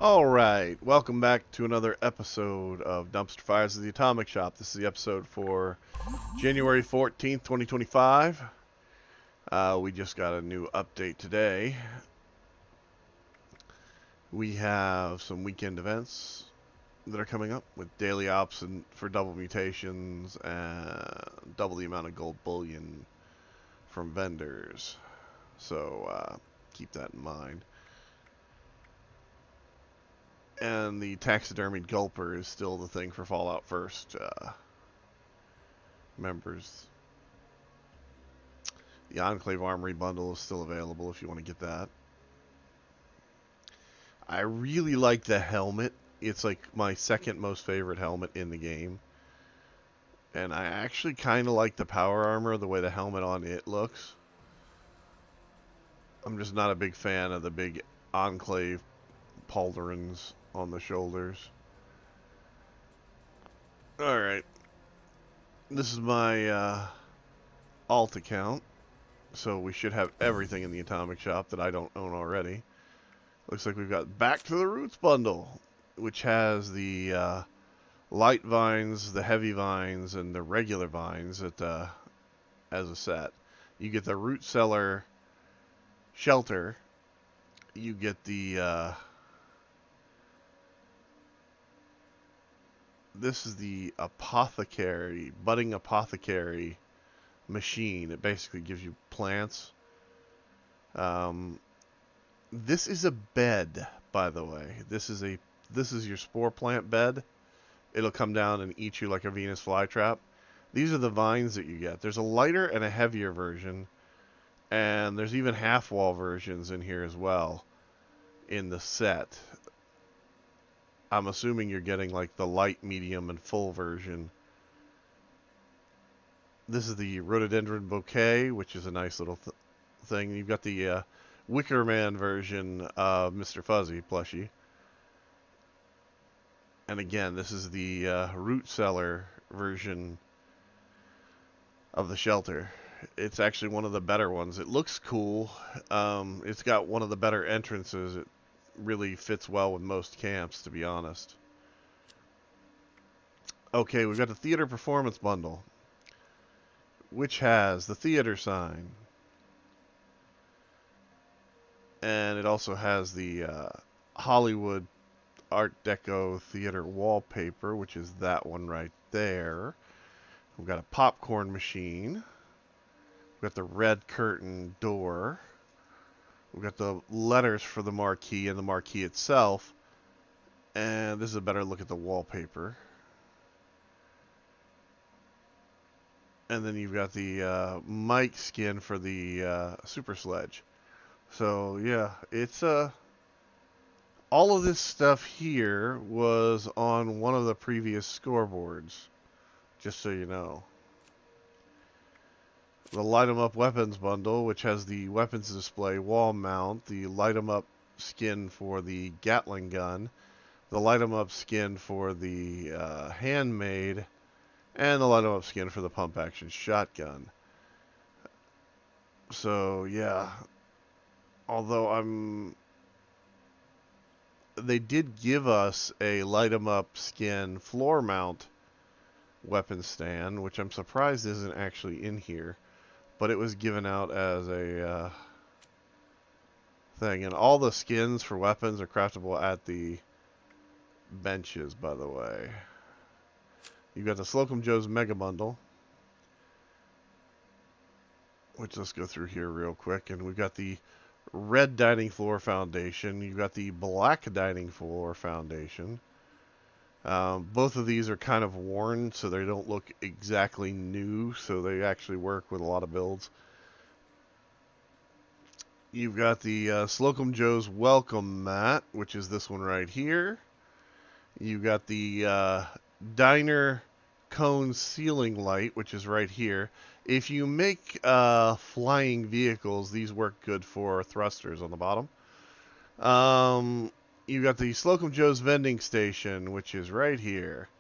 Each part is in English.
All right, welcome back to another episode of Dumpster Fires of the Atomic Shop. This is the episode for January 14th, 2025. We just got a new update today. We have some weekend events that are coming up with daily ops and for double mutations and double the amount of gold bullion from vendors. So keep that in mind. And the taxidermied gulper is still the thing for Fallout First members. The Enclave Armory bundle is still available if you want to get that. I really like the helmet. It's like my second most favorite helmet in the game. And I actually kind of like the power armor, the way the helmet on it looks. I'm just not a big fan of the big Enclave pauldrons on the shoulders. Alright. This is my alt account. So we should have everything in the Atomic Shop that I don't own already. Looks like we've got Back to the Roots bundle, which has the light vines, the heavy vines, and the regular vines as a set. You get the Root Cellar shelter. You get the this is the apothecary, budding apothecary machine. It basically gives you plants. This is a bed, by the way. This is your spore plant bed. It'll come down and eat you like a Venus flytrap. These are the vines that you get. There's a lighter and a heavier version, and there's even half-wall versions in here as well in the set. I'm assuming you're getting like the light, medium, and full version. This is the rhododendron bouquet, which is a nice little thing. You've got the Wicker Man version of Mr. Fuzzy plushie. And again, this is the Root Cellar version of the shelter. It's actually one of the better ones. It looks cool. It's got one of the better entrances. It really fits well with most camps, to be honest. Okay, we've got the Theater Performance Bundle, which has the theater sign. And it also has the Hollywood Art Deco theater wallpaper, which is that one right there. We've got a popcorn machine. We've got the red curtain door. We've got the letters for the marquee and the marquee itself. And this is a better look at the wallpaper. And then you've got the mic skin for the Super Sledge. So yeah, it's all of this stuff here was on one of the previous scoreboards, just so you know. The Light 'em Up Weapons bundle, which has the weapons display wall mount, the Light 'em Up skin for the Gatling gun, the Light 'em Up skin for the handmade, and the Light 'em Up skin for the pump action shotgun. So yeah, although they did give us a Light 'em Up skin floor mount weapon stand, which I'm surprised isn't actually in here, but it was given out as a thing. And all the skins for weapons are craftable at the benches, by the way. You've got the Slocum Joe's Mega Bundle, which let's go through here real quick. And we've got the red dining floor foundation. You've got the black dining floor foundation. Both of these are kind of worn, so they don't look exactly new, so they actually work with a lot of builds. You've got the Slocum Joe's Welcome Mat, which is this one right here. You've got the Diner Cone Ceiling Light, which is right here. If you make flying vehicles, these work good for thrusters on the bottom. You got the Slocum Joe's Vending Station, which is right here.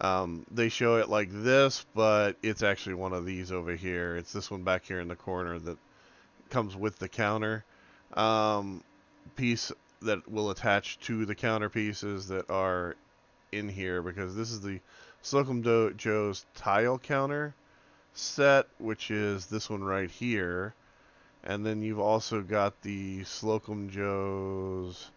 They show it like this, but it's actually one of these over here. It's this one back here in the corner that comes with the counter. Piece that will attach to the counterpieces that are in here, because this is the Slocum Joe's tile counter set, which is this one right here. And then you've also got the Slocum Joe's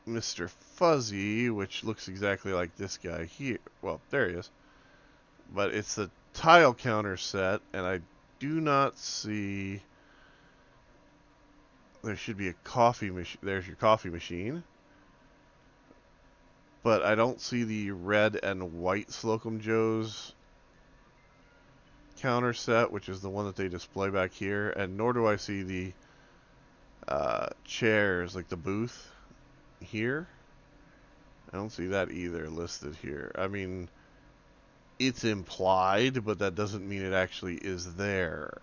Mr. Fuzzy, which looks exactly like this guy here. Well, there he is. But it's the tile counter set, and I do not see... There should be a coffee machine. There's your coffee machine. But I don't see the red and white Slocum Joe's counter set, which is the one that they display back here. And nor do I see the chairs, like the booth here. I don't see that either listed here. I mean, it's implied, but that doesn't mean it actually is there.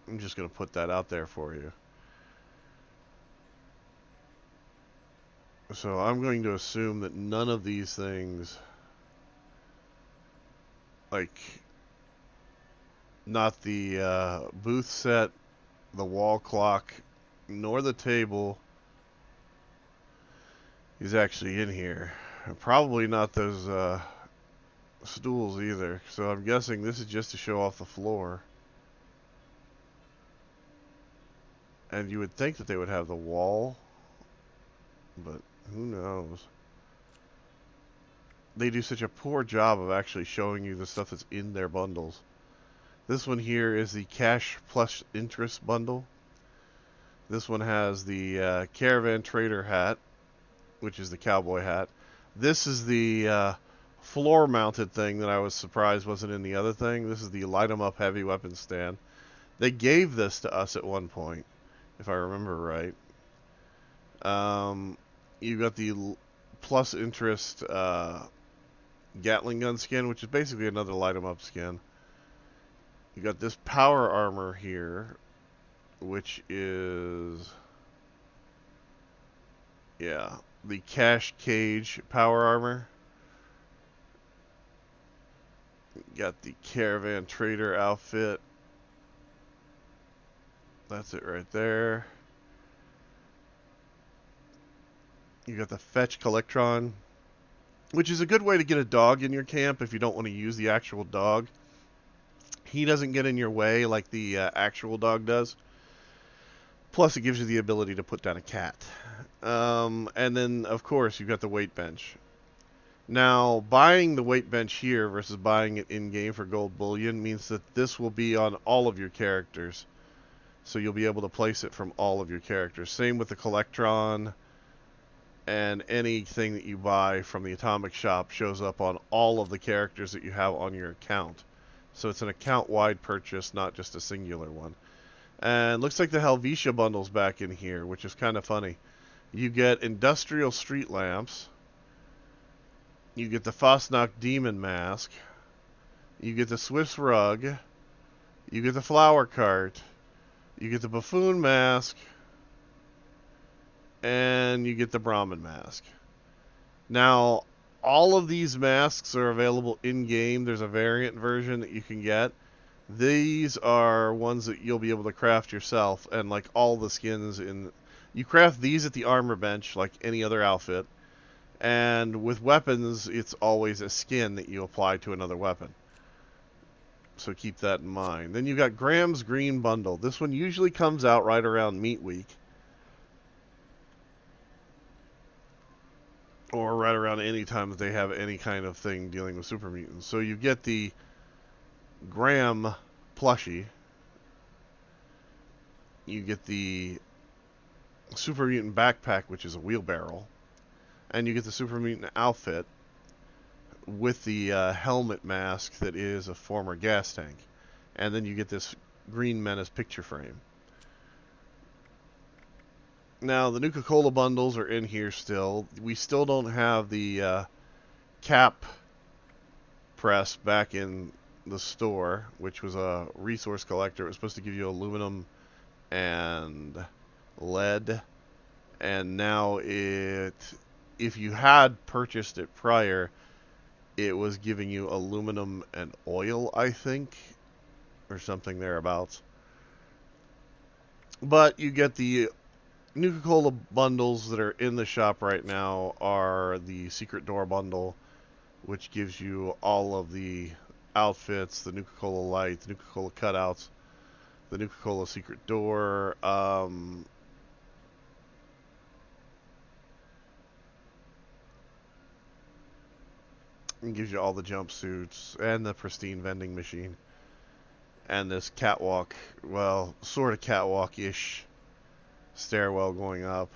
I'm just going to put that out there for you. So I'm going to assume that none of these things, like, not the booth set, the wall clock, nor the table, is actually in here. And probably not those stools either. So I'm guessing this is just to show off the floor. And you would think that they would have the wall, but who knows? They do such a poor job of actually showing you the stuff that's in their bundles. This one here is the cash plus interest bundle. This one has the Caravan Trader hat, which is the cowboy hat. This is the floor mounted thing that I was surprised wasn't in the other thing. This is the light 'em up heavy weapon stand. They gave this to us at one point, if I remember right. You got the plus interest Gatling gun skin, which is basically another light 'em up skin. You got this power armor here, which is, yeah, the Cash Cage power armor. You got the Caravan Trader outfit. That's it right there. You got the Fetch Collectron, which is a good way to get a dog in your camp if you don't want to use the actual dog. He doesn't get in your way like the actual dog does. Plus, it gives you the ability to put down a cat. And then, of course, you've got the weight bench. Now, buying the weight bench here versus buying it in-game for gold bullion means that this will be on all of your characters. So you'll be able to place it from all of your characters. Same with the Collectron, and anything that you buy from the Atomic Shop shows up on all of the characters that you have on your account. So it's an account-wide purchase, not just a singular one. And looks like the Helvetia bundle's back in here, which is kind of funny. You get industrial street lamps. You get the Fosnock demon mask. You get the Swiss rug. You get the flower cart. You get the buffoon mask. And you get the Brahmin mask. Now, all of these masks are available in-game. There's a variant version that you can get. These are ones that you'll be able to craft yourself, and like all the skins in... You craft these at the armor bench like any other outfit, and with weapons, it's always a skin that you apply to another weapon. So keep that in mind. Then you've got Graham's Green Bundle. This one usually comes out right around Meat Week, or right around any time that they have any kind of thing dealing with super mutants. So you get the Graham plushie. You get the Super Mutant backpack, which is a wheelbarrow. And you get the Super Mutant outfit with the helmet mask that is a former gas tank. And then you get this Green Menace picture frame. Now, the Nuka-Cola bundles are in here still. We still don't have the cap press back in the store, which was a resource collector. It was supposed to give you aluminum and lead. And now if you had purchased it prior, it was giving you aluminum and oil, I think, or something thereabouts. But you get the Nuka-Cola bundles that are in the shop right now are the Secret Door bundle, which gives you all of the outfits, the Nuka-Cola Light, the Nuka-Cola cutouts, the Nuka-Cola Secret Door, it gives you all the jumpsuits and the pristine vending machine. And this catwalk, well, sort of catwalk-ish stairwell going up.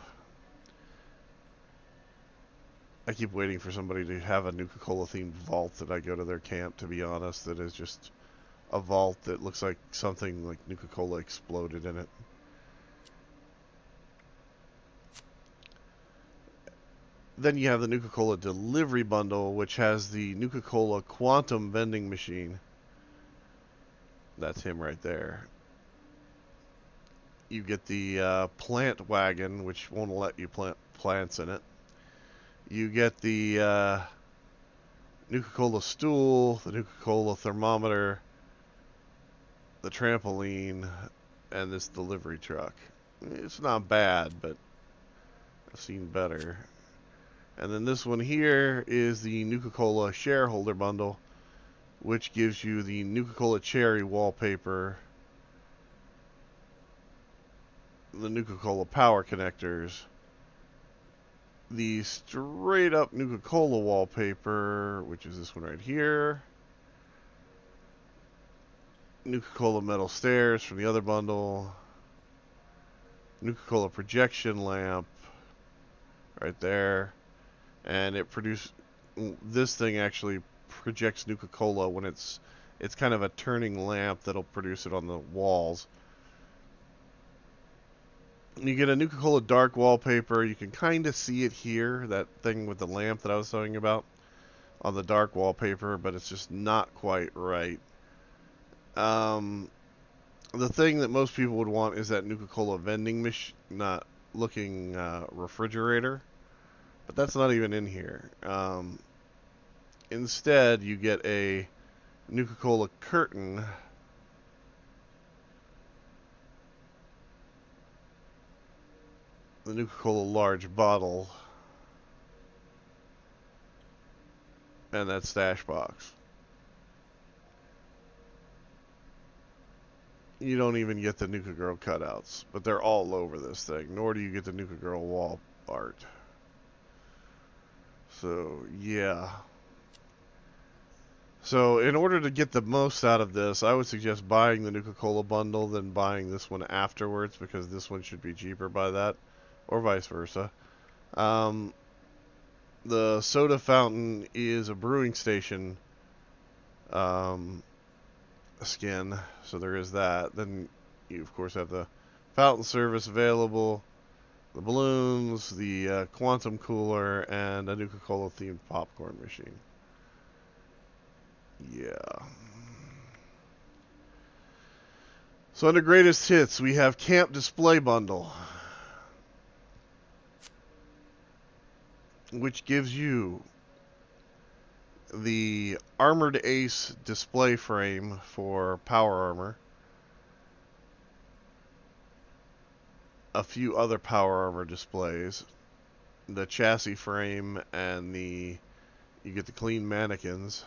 I keep waiting for somebody to have a Nuka-Cola themed vault that I go to their camp, to be honest, that is just a vault that looks like something like Nuka-Cola exploded in it. Then you have the Nuka-Cola delivery bundle, which has the Nuka-Cola quantum vending machine. That's him right there. You get the plant wagon, which won't let you plant plants in it. You get the Nuka-Cola stool, the Nuka-Cola thermometer, the trampoline, and this delivery truck. It's not bad, but I've seen better. And then this one here is the Nuka-Cola shareholder bundle, which gives you the Nuka-Cola cherry wallpaper, the Nuka-Cola power connectors, the straight up Nuka-Cola wallpaper, which is this one right here, Nuka-Cola metal stairs from the other bundle, Nuka-Cola projection lamp right there, and this thing actually projects Nuka-Cola when it's kind of a turning lamp that'll produce it on the walls. You get a Nuka-Cola dark wallpaper. You can kind of see it here, that thing with the lamp that I was talking about on the dark wallpaper, but it's just not quite right. The thing that most people would want is that Nuka-Cola vending machine, not looking refrigerator, but that's not even in here. Instead, you get a Nuka-Cola curtain, the Nuka-Cola large bottle, and that stash box. You don't even get the Nuka Girl cutouts, but they're all over this thing, nor do you get the Nuka Girl wall art. So, yeah. So, in order to get the most out of this, I would suggest buying the Nuka-Cola bundle than buying this one afterwards, because this one should be cheaper by that, or vice versa. The soda fountain is a brewing station skin, so there is that. Then you, of course, have the fountain service available, the balloons, the quantum cooler, and a Nuka-Cola themed popcorn machine. Yeah. So under greatest hits, we have Camp Display Bundle, which gives you the Armored Ace display frame for Power Armor, a few other Power Armor displays, the chassis frame, and you get the clean mannequins.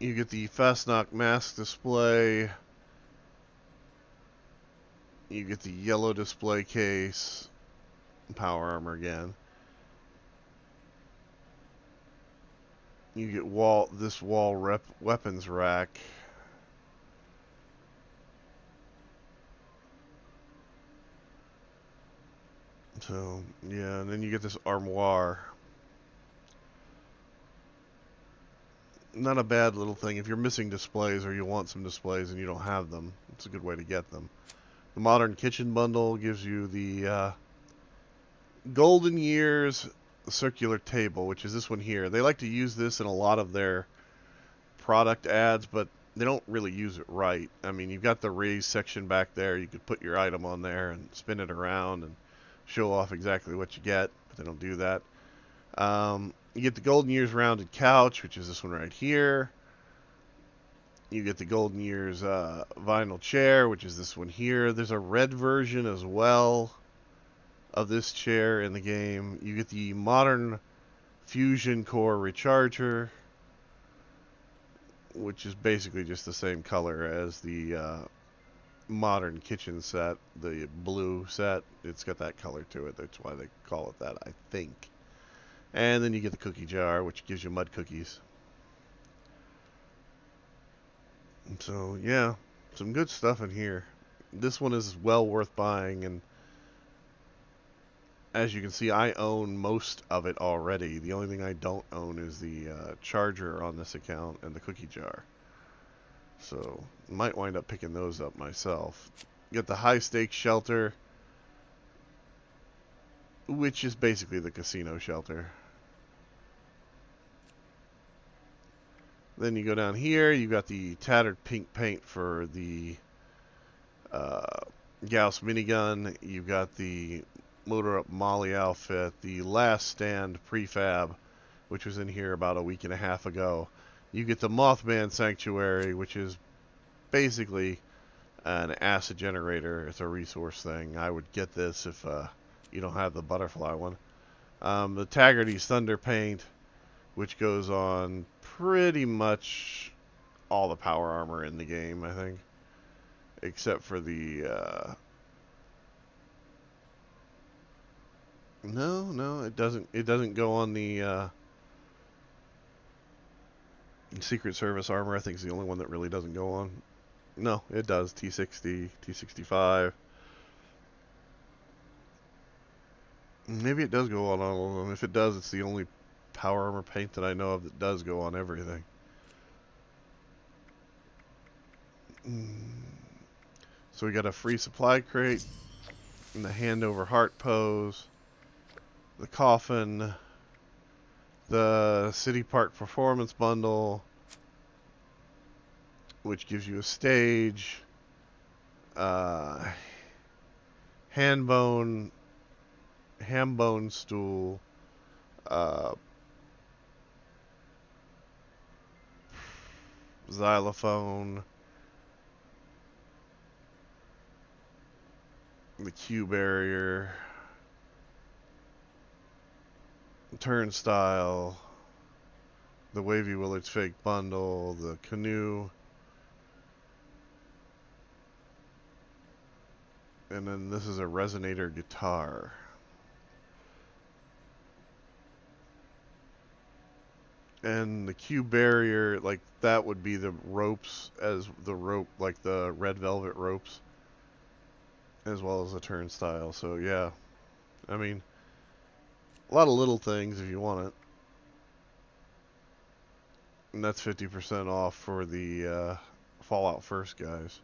You get the Fastnock mask display. You get the yellow display case. Power Armor again. You get this wall weapons rack. So, yeah, and then you get this armoire. Not a bad little thing. If you're missing displays or you want some displays and you don't have them, it's a good way to get them. The Modern Kitchen Bundle gives you the Golden Years circular table, which is this one here. They like to use this in a lot of their product ads, but they don't really use it right. I mean, you've got the raised section back there. You could put your item on there and spin it around and show off exactly what you get, but they don't do that. You get the Golden Years rounded couch, which is this one right here. You get the Golden Years vinyl chair, which is this one here. There's a red version as well of this chair in the game. You get the modern Fusion Core Recharger, which is basically just the same color as the modern kitchen set, the blue set. It's got that color to it. That's why they call it that, I think. And then you get the cookie jar, which gives you mud cookies. So, yeah, some good stuff in here. This one is well worth buying, and as you can see, I own most of it already. The only thing I don't own is the charger on this account and the cookie jar. So, might wind up picking those up myself. Get the high stakes shelter, which is basically the casino shelter. Then you go down here, you got the tattered pink paint for the Gauss minigun. You've got the Motor Up Molly outfit, the Last Stand prefab, which was in here about a week and a half ago. You get the Mothman Sanctuary, which is basically an acid generator. It's a resource thing. I would get this if you don't have the butterfly one. The Taggarty's Thunder paint, which goes on pretty much all the power armor in the game, I think, except for the no, it doesn't go on the Secret Service armor. I think is the only one that really doesn't go on. No, it does. T60, T65. Maybe it does go on all of them. If it does, it's the only power armor paint that I know of that does go on everything. So we got a free supply crate, and the hand over heart pose, the coffin, the City Park Performance Bundle, which gives you a stage, ham bone stool, xylophone, the Q barrier, turnstile, the Wavy Willards fake bundle, the canoe, and then this is a resonator guitar. And the Q barrier, like that would be the ropes, as the rope, like the red velvet ropes, as well as the turnstile. So yeah, I mean, a lot of little things if you want it. And that's 50% off for the Fallout First guys.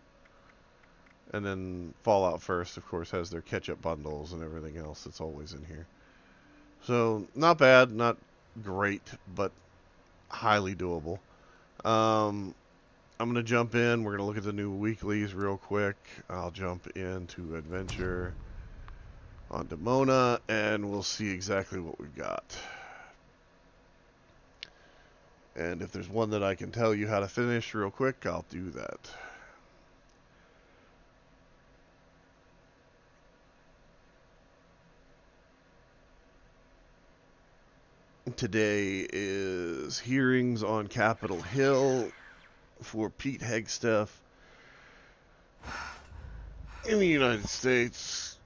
And then Fallout First, of course, has their catch-up bundles and everything else that's always in here. So, not bad, not great, but highly doable. I'm going to jump in. We're going to look at the new weeklies real quick. I'll jump into Adventure on Demona, and we'll see exactly what we've got. And if there's one that I can tell you how to finish real quick, I'll do that. Today is hearings on Capitol Hill for Pete Hegseth in the United States.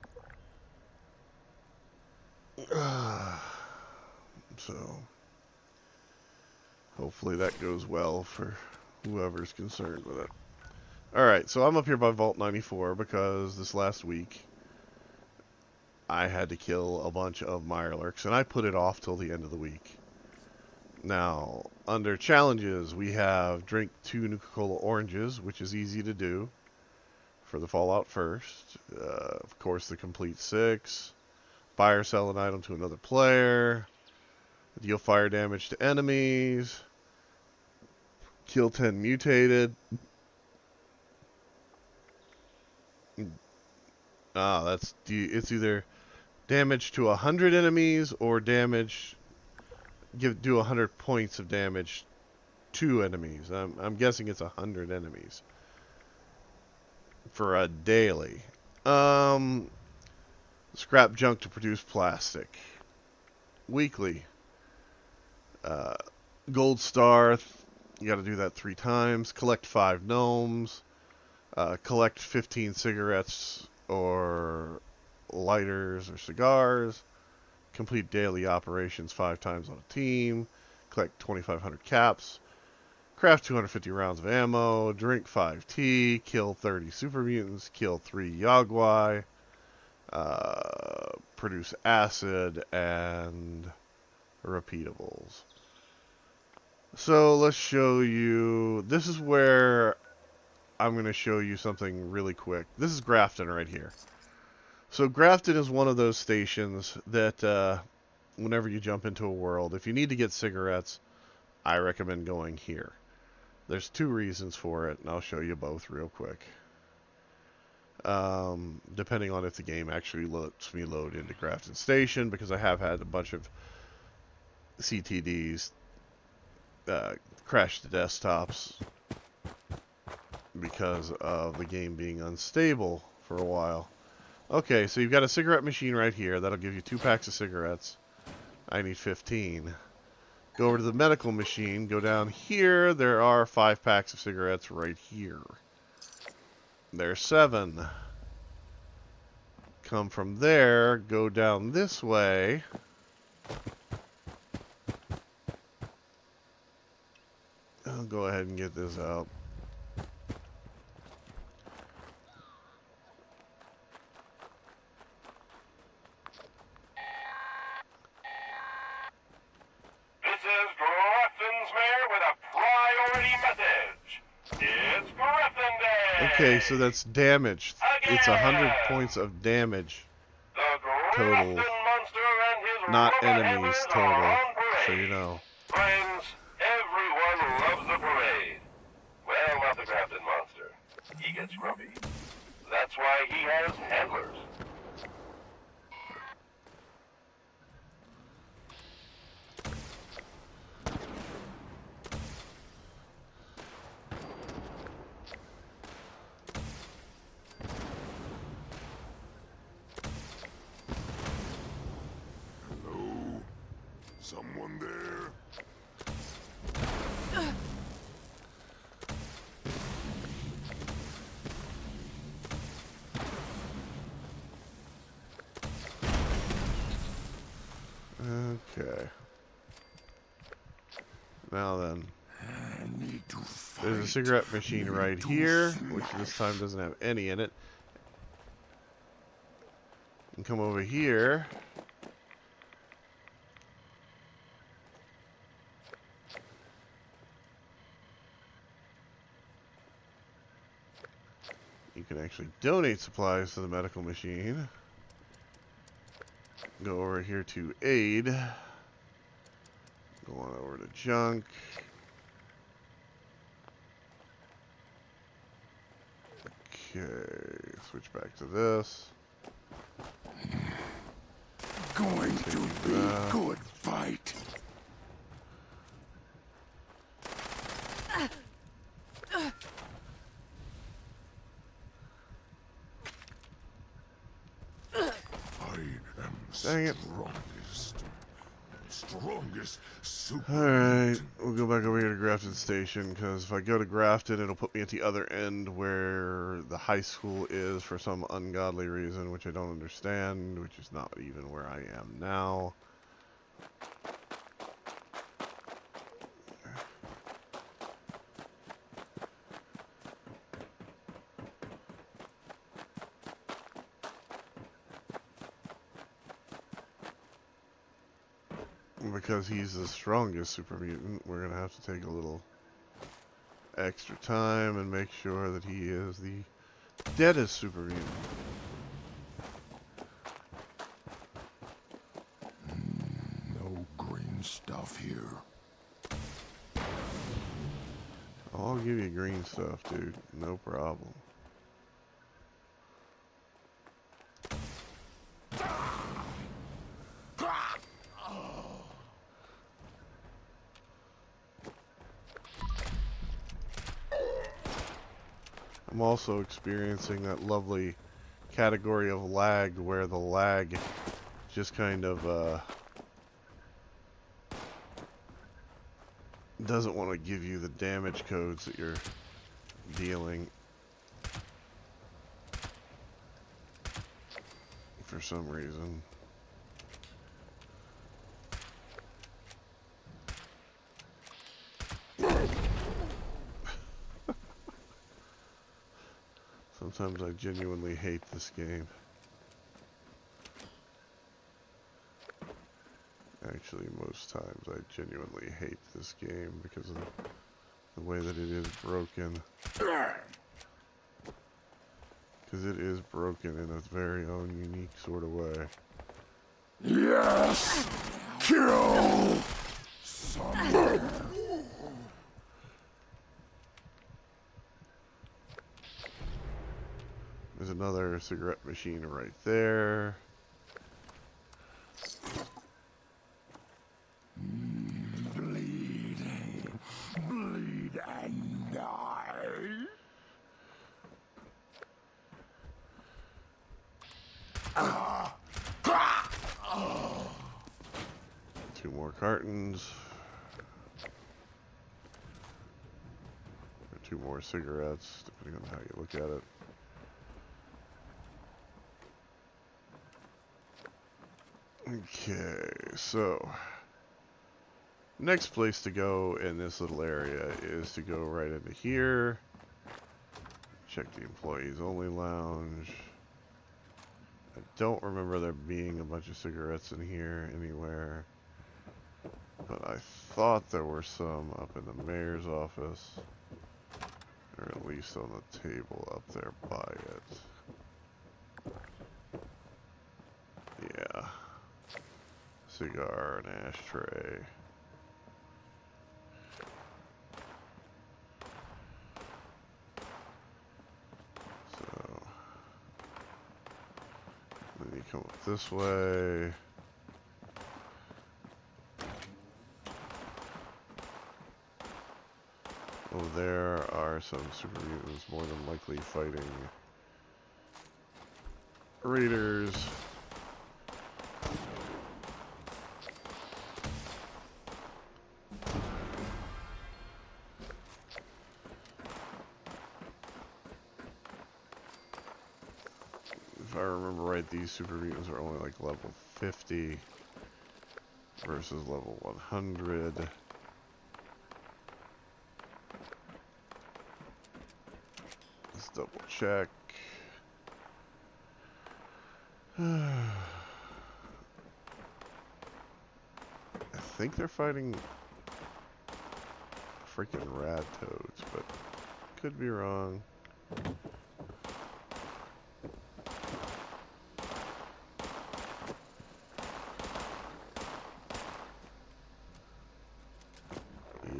So hopefully that goes well for whoever's concerned with it. Alright, so I'm up here by Vault 94 because this last week I had to kill a bunch of Mirelurks, and I put it off till the end of the week. Now, under challenges, we have drink 2 Nuka-Cola oranges, which is easy to do for the Fallout First. Of course, the complete 6. Buy or sell an item to another player. Deal fire damage to enemies. Kill 10 mutated. It's either damage to 100 enemies or do 100 points of damage 2 enemies. I'm guessing it's 100 enemies for a daily. Scrap junk to produce plastic. Weekly. Uh, gold star. You got to do that 3 times. Collect 5 gnomes. Collect 15 cigarettes or lighters or cigars. Complete daily operations 5 times on a team. Collect 2,500 caps. Craft 250 rounds of ammo. Drink 5 tea. Kill 30 super mutants. Kill 3 Yogwai. Produce acid and repeatables. So let's show you. This is where I'm going to show you something really quick. This is Grafton right here. So Grafton is one of those stations that whenever you jump into a world, if you need to get cigarettes, I recommend going here. There's 2 reasons for it, and I'll show you both real quick. Depending on if the game actually lets me load into Grafton Station, because I have had a bunch of CTDs crash the desktops because of the game being unstable for a while. Okay, so you've got a cigarette machine right here. That'll give you 2 packs of cigarettes. I need 15. Go over to the medical machine. Go down here. There are 5 packs of cigarettes right here. There's 7. Come from there. Go down this way. I'll go ahead and get this out. Okay, so that's damage. It's 100 points of damage total, not enemies total, so you know. Friends, everyone loves the parade. Well, not the Grafton monster. He gets grumpy. That's why he has handlers. Someone there? Okay. Now then. There's a cigarette machine right here, which this time doesn't have any in it. And come over here. You can actually donate supplies to the medical machine. Go over here to aid. Go on over to junk. Okay, switch back to this. Going to be a good fight. Dang it. Strongest super. Alright, we'll go back over here to Grafton Station, because if I go to Grafton, it'll put me at the other end where the high school is for some ungodly reason, which I don't understand, which is not even where I am now. Because he's the strongest super mutant, we're going to have to take a little extra time and make sure that he is the deadest super mutant. No green stuff here. I'll give you green stuff, dude. No problem. I'm also experiencing that lovely category of lag where the lag just kind of doesn't want to give you the damage codes that you're dealing for some reason. Sometimes I genuinely hate this game. Actually, most times I genuinely hate this game because of the way that it is broken. Because it is broken in its very own unique sort of way. Yes! Kill someone! There's another cigarette machine right there. Bleed. Bleed and die. Two more cartons. Or two more cigarettes, depending on how you look at it. Okay, so next place to go in this little area is to go right into here. Check the employees only lounge. I don't remember there being a bunch of cigarettes in here anywhere, but I thought there were some up in the mayor's office, or at least on the table up there by it. Yeah. Cigar and ashtray. So then you come up this way. Oh, there are some super mutants more than likely fighting raiders. If I remember right, these super mutants are only like level 50 versus level 100. Let's double check. I think they're fighting freaking rad toads, but could be wrong.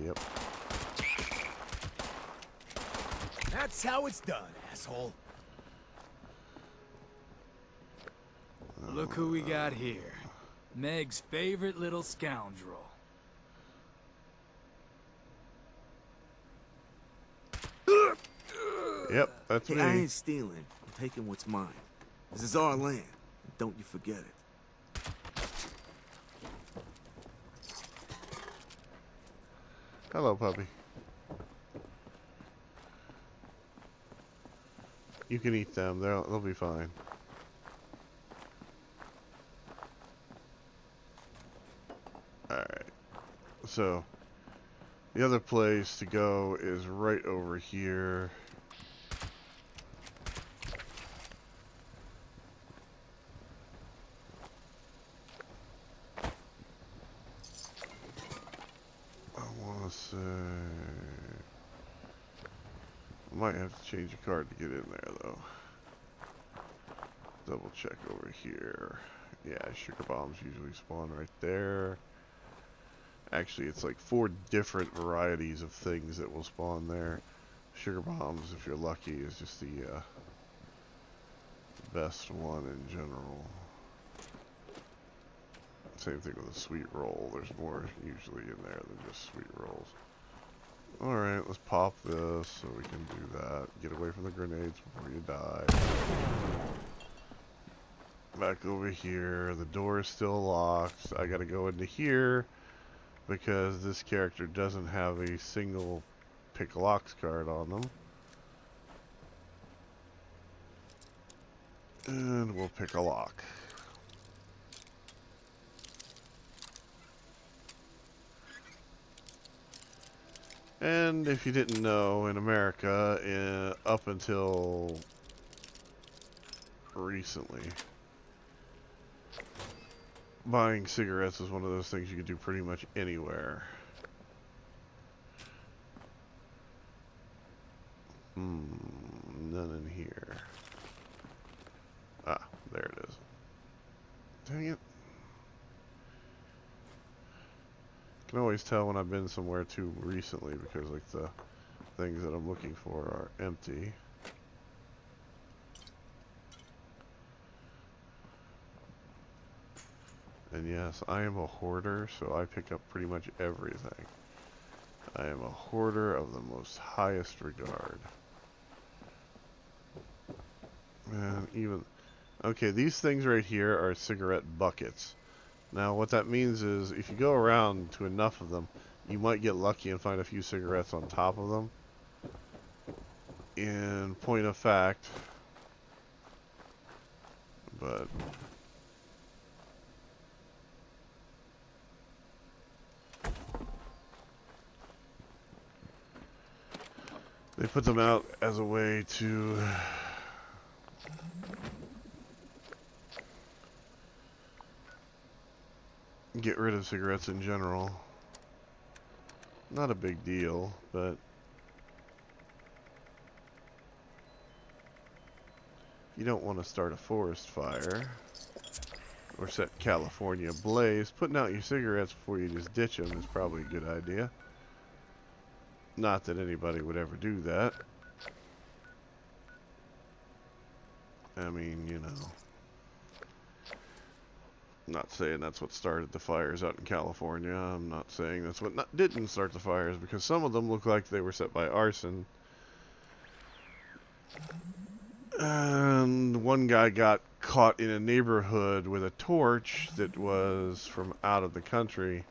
Yep. That's how it's done, asshole. Look who we got here. Meg's favorite little scoundrel. Yep, that's Hey, me. I ain't stealing. I'm taking what's mine. This is our land. Don't you forget it. Hello, puppy. You can eat them. They'll be fine. Alright. So, the other place to go is right over here. I want to say... I might have to change a card to get in there, though. Double check over here. Yeah, sugar bombs usually spawn right there. Actually, it's like 4 different varieties of things that will spawn there. Sugar bombs, if you're lucky, is just the best one in general. Same thing with a sweet roll. There's more usually in there than just sweet rolls. Alright, let's pop this so we can do that. Get away from the grenades before you die. Back over here. The door is still locked. I gotta go into here because this character doesn't have a single pick locks card on them. And we'll pick a lock. And if you didn't know, in America, up until recently, buying cigarettes is one of those things you can do pretty much anywhere. None in here. Ah, there it is. Dang it. I can always tell when I've been somewhere too recently because like the things that I'm looking for are empty. And yes, I am a hoarder, so I pick up pretty much everything. I am a hoarder of the most highest regard. And even... Okay, these things right here are cigarette buckets. Now, what that means is, if you go around to enough of them, you might get lucky and find a few cigarettes on top of them. In point of fact, but... they put them out as a way to... get rid of cigarettes in general. Not a big deal, but if you don't want to start a forest fire or set California ablaze, putting out your cigarettes before you just ditch them is probably a good idea. Not that anybody would ever do that. I mean, you know. Not saying that's what started the fires out in California. I'm not saying that's what didn't start the fires, because some of them look like they were set by arson. And one guy got caught in a neighborhood with a torch that was from out of the country.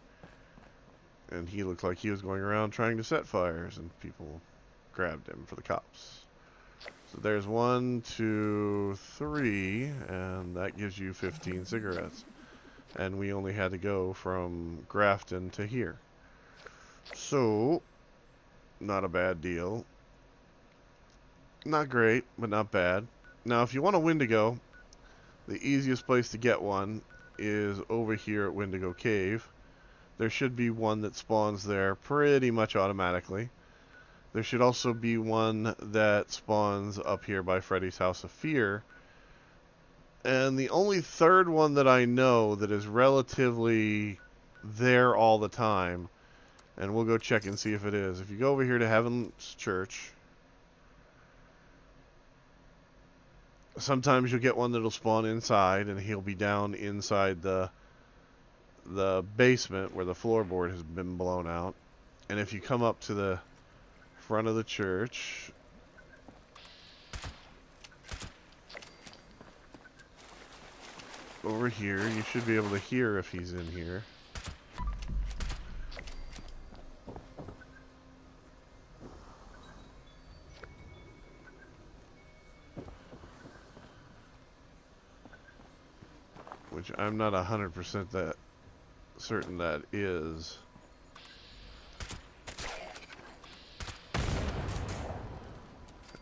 And he looked like he was going around trying to set fires, and people grabbed him for the cops. So there's 1, 2, 3, and that gives you 15 cigarettes. And we only had to go from Grafton to here. So, not a bad deal. Not great, but not bad. Now, if you want a Wendigo, the easiest place to get one is over here at Wendigo Cave. There should be one that spawns there pretty much automatically. There should also be one that spawns up here by Freddy's House of Fear. And the only third one that I know that is relatively there all the time, and we'll go check and see if it is. If you go over here to Heaven's Church, sometimes you'll get one that'll spawn inside, and he'll be down inside the basement where the floorboard has been blown out. And if you come up to the front of the church, over here, you should be able to hear if he's in here. Which I'm not 100% that certain that is.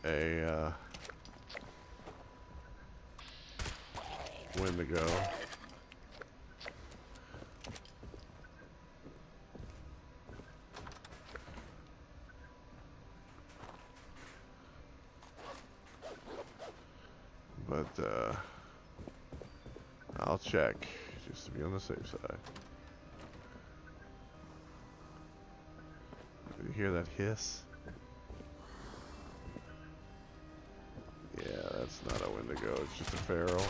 A Wendigo. But I'll check just to be on the safe side. Did you hear that hiss? Yeah, that's not a Wendigo, it's just a feral.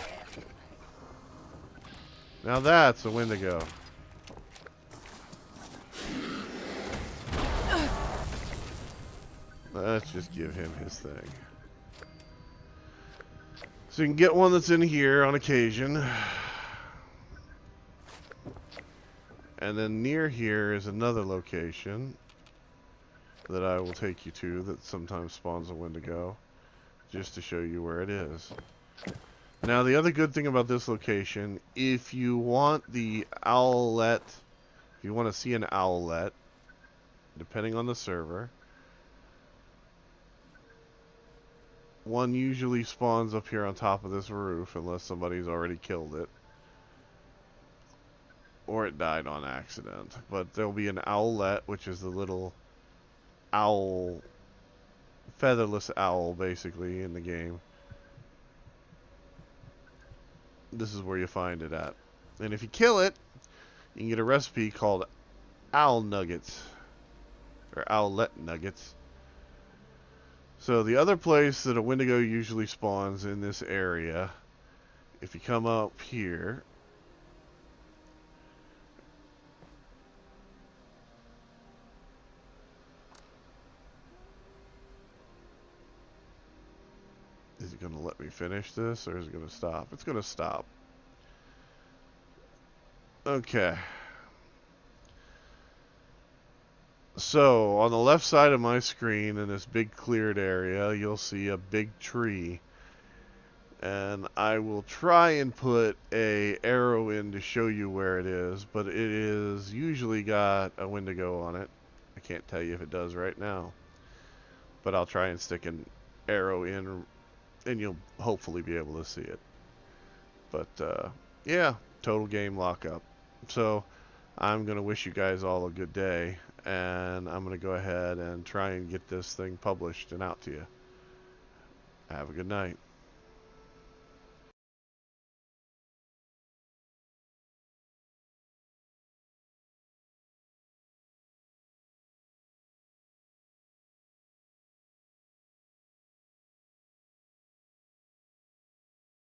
Now that's a Wendigo. Let's just give him his thing. So you can get one that's in here on occasion. And then near here is another location that I will take you to that sometimes spawns a Wendigo, just to show you where it is. Now the other good thing about this location, if you want the owlet, if you want to see an owlet, depending on the server, one usually spawns up here on top of this roof unless somebody's already killed it. Or it died on accident. But there'll be an owlet, which is the little owl, featherless owl basically in the game. This is where you find it at. And if you kill it, you can get a recipe called owl nuggets. Or owlet nuggets. So the other place that a Wendigo usually spawns in this area, if you come up here, is it going to let me finish this, or is it going to stop? It's going to stop. Okay. So, on the left side of my screen, in this big cleared area, you'll see a big tree. And I will try and put a arrow in to show you where it is, but it is usually got a Wendigo on it. I can't tell you if it does right now. But I'll try and stick an arrow in, and you'll hopefully be able to see it. But, yeah, total game lockup. So, I'm going to wish you guys all a good day. And I'm going to go ahead and try and get this thing published and out to you. Have a good night.